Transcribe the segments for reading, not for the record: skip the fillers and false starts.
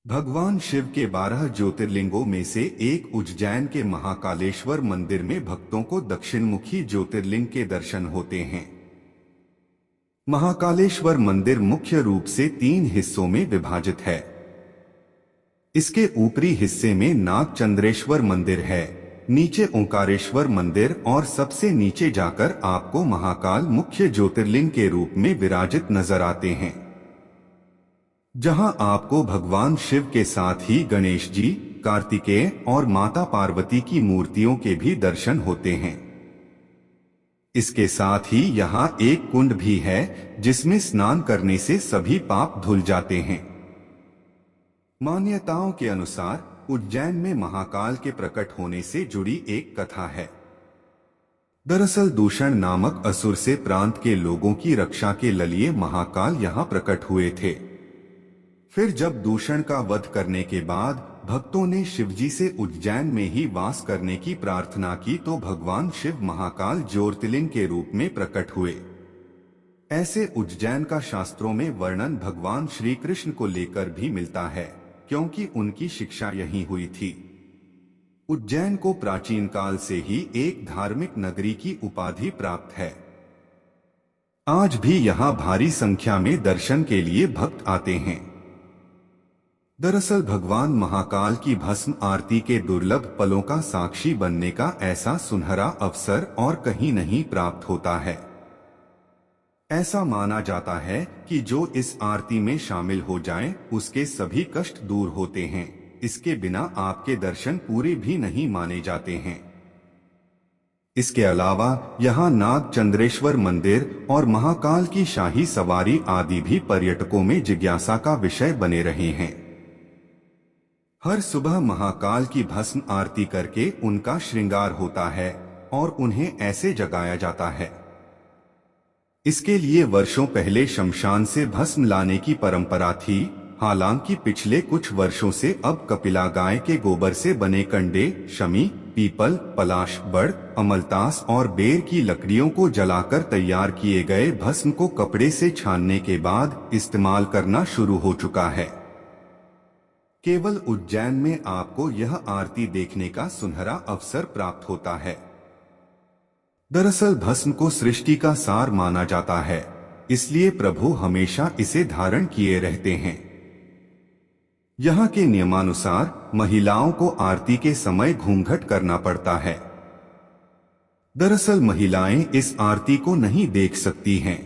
भगवान शिव के 12 ज्योतिर्लिंगों में से एक उज्जैन के महाकालेश्वर मंदिर में भक्तों को दक्षिणमुखी ज्योतिर्लिंग के दर्शन होते हैं। महाकालेश्वर मंदिर मुख्य रूप से 3 हिस्सों में विभाजित है। इसके ऊपरी हिस्से में नागचंद्रेश्वर मंदिर है, नीचे ओंकारेश्वर मंदिर और सबसे नीचे जाकर आपको महाकाल मुख्य ज्योतिर्लिंग के रूप में विराजित नजर आते हैं, जहां आपको भगवान शिव के साथ ही गणेश जी, कार्तिकेय और माता पार्वती की मूर्तियों के भी दर्शन होते हैं। इसके साथ ही यहाँ एक कुंड भी है जिसमें स्नान करने से सभी पाप धुल जाते हैं। मान्यताओं के अनुसार उज्जैन में महाकाल के प्रकट होने से जुड़ी एक कथा है। दरअसल दूषण नामक असुर से प्रांत के लोगों की रक्षा के लिए महाकाल यहाँ प्रकट हुए थे। फिर जब दूषण का वध करने के बाद भक्तों ने शिवजी से उज्जैन में ही वास करने की प्रार्थना की तो भगवान शिव महाकाल ज्योतिर्लिंग के रूप में प्रकट हुए। ऐसे उज्जैन का शास्त्रों में वर्णन भगवान श्री कृष्ण को लेकर भी मिलता है, क्योंकि उनकी शिक्षा यहीं हुई थी। उज्जैन को प्राचीन काल से ही एक धार्मिक नगरी की उपाधि प्राप्त है। आज भी यहाँ भारी संख्या में दर्शन के लिए भक्त आते हैं। दरअसल भगवान महाकाल की भस्म आरती के दुर्लभ पलों का साक्षी बनने का ऐसा सुनहरा अवसर और कहीं नहीं प्राप्त होता है। ऐसा माना जाता है कि जो इस आरती में शामिल हो जाए उसके सभी कष्ट दूर होते हैं। इसके बिना आपके दर्शन पूरे भी नहीं माने जाते हैं। इसके अलावा यहाँ नागचंद्रेश्वर मंदिर और महाकाल की शाही सवारी आदि भी पर्यटकों में जिज्ञासा का विषय बने रहे हैं। हर सुबह महाकाल की भस्म आरती करके उनका श्रृंगार होता है और उन्हें ऐसे जगाया जाता है। इसके लिए वर्षों पहले शमशान से भस्म लाने की परंपरा थी। हालांकि पिछले कुछ वर्षों से अब कपिला गाय के गोबर से बने कंडे, शमी, पीपल, पलाश, बड़, अमलतास और बेर की लकड़ियों को जलाकर तैयार किए गए भस्म को कपड़े से छानने के बाद इस्तेमाल करना शुरू हो चुका है। केवल उज्जैन में आपको यह आरती देखने का सुनहरा अवसर प्राप्त होता है। दरअसल भस्म को सृष्टि का सार माना जाता है, इसलिए प्रभु हमेशा इसे धारण किए रहते हैं। यहाँ के नियमानुसार महिलाओं को आरती के समय घूंघट करना पड़ता है। दरअसल महिलाएं इस आरती को नहीं देख सकती हैं।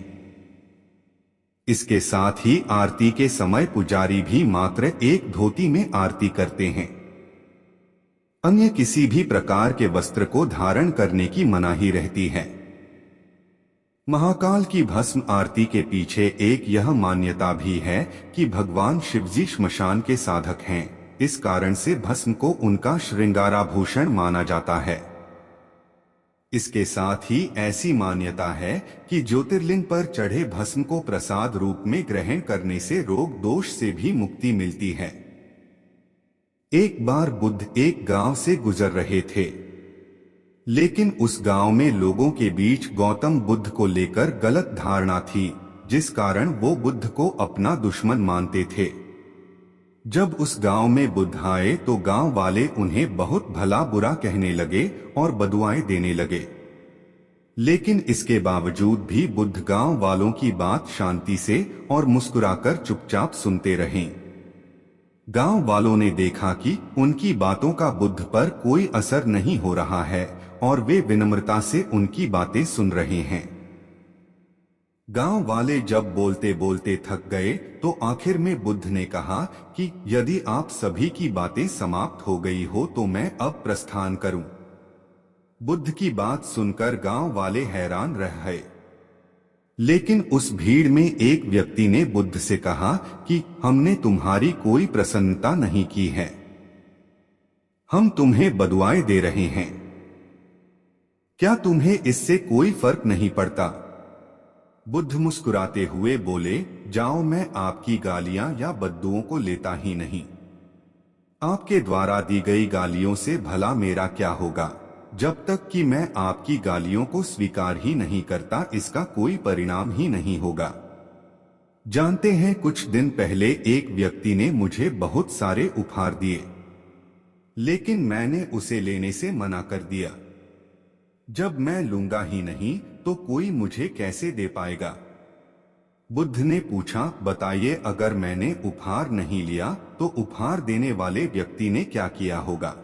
इसके साथ ही आरती के समय पुजारी भी मात्र एक धोती में आरती करते हैं। अन्य किसी भी प्रकार के वस्त्र को धारण करने की मनाही रहती है। महाकाल की भस्म आरती के पीछे एक यह मान्यता भी है कि भगवान शिवजी श्मशान के साधक हैं। इस कारण से भस्म को उनका श्रृंगाराभूषण माना जाता है। इसके साथ ही ऐसी मान्यता है कि ज्योतिर्लिंग पर चढ़े भस्म को प्रसाद रूप में ग्रहण करने से रोग दोष से भी मुक्ति मिलती है। एक बार बुद्ध एक गांव से गुजर रहे थे, लेकिन उस गांव में लोगों के बीच गौतम बुद्ध को लेकर गलत धारणा थी, जिस कारण वो बुद्ध को अपना दुश्मन मानते थे। जब उस गांव में बुद्ध आए तो गांव वाले उन्हें बहुत भला बुरा कहने लगे और बदुआएं देने लगे। लेकिन इसके बावजूद भी बुद्ध गांव वालों की बात शांति से और मुस्कुराकर चुपचाप सुनते रहे। गांव वालों ने देखा कि उनकी बातों का बुद्ध पर कोई असर नहीं हो रहा है और वे विनम्रता से उनकी बातें सुन रहे हैं। गांव वाले जब बोलते बोलते थक गए तो आखिर में बुद्ध ने कहा कि यदि आप सभी की बातें समाप्त हो गई हो तो मैं अब प्रस्थान करूं। बुद्ध की बात सुनकर गांव वाले हैरान रह गए। लेकिन उस भीड़ में एक व्यक्ति ने बुद्ध से कहा कि हमने तुम्हारी कोई प्रसन्नता नहीं की है, हम तुम्हें बदुआएं दे रहे हैं। क्या तुम्हें इससे कोई फर्क नहीं पड़ता? बुद्ध मुस्कुराते हुए बोले, जाओ, मैं आपकी गालियां या बद्दुओं को लेता ही नहीं। आपके द्वारा दी गई गालियों से भला मेरा क्या होगा? जब तक कि मैं आपकी गालियों को स्वीकार ही नहीं करता, इसका कोई परिणाम ही नहीं होगा। जानते हैं, कुछ दिन पहले एक व्यक्ति ने मुझे बहुत सारे उपहार दिए, लेकिन मैंने उसे लेने से मना कर दिया। जब मैं लूंगा ही नहीं तो कोई मुझे कैसे दे पाएगा? बुद्ध ने पूछा, बताइए, अगर मैंने उपहार नहीं लिया तो उपहार देने वाले व्यक्ति ने क्या किया होगा?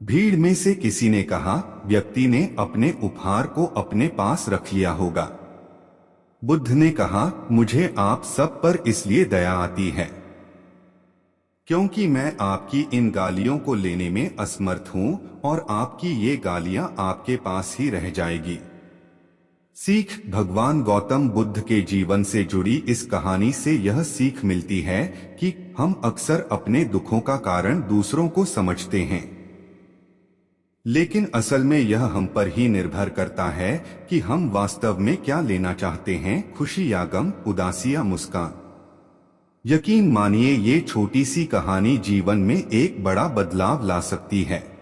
भीड़ में से किसी ने कहा, व्यक्ति ने अपने उपहार को अपने पास रख लिया होगा। बुद्ध ने कहा, मुझे आप सब पर इसलिए दया आती है क्योंकि मैं आपकी इन गालियों को लेने में असमर्थ हूं और आपकी ये गालियां आपके पास ही रह जाएगी। सीख। भगवान गौतम बुद्ध के जीवन से जुड़ी इस कहानी से यह सीख मिलती है कि हम अक्सर अपने दुखों का कारण दूसरों को समझते हैं, लेकिन असल में यह हम पर ही निर्भर करता है कि हम वास्तव में क्या लेना चाहते हैं, खुशी या गम, उदासी या मुस्कान। यकीन मानिए, ये छोटी सी कहानी जीवन में एक बड़ा बदलाव ला सकती है।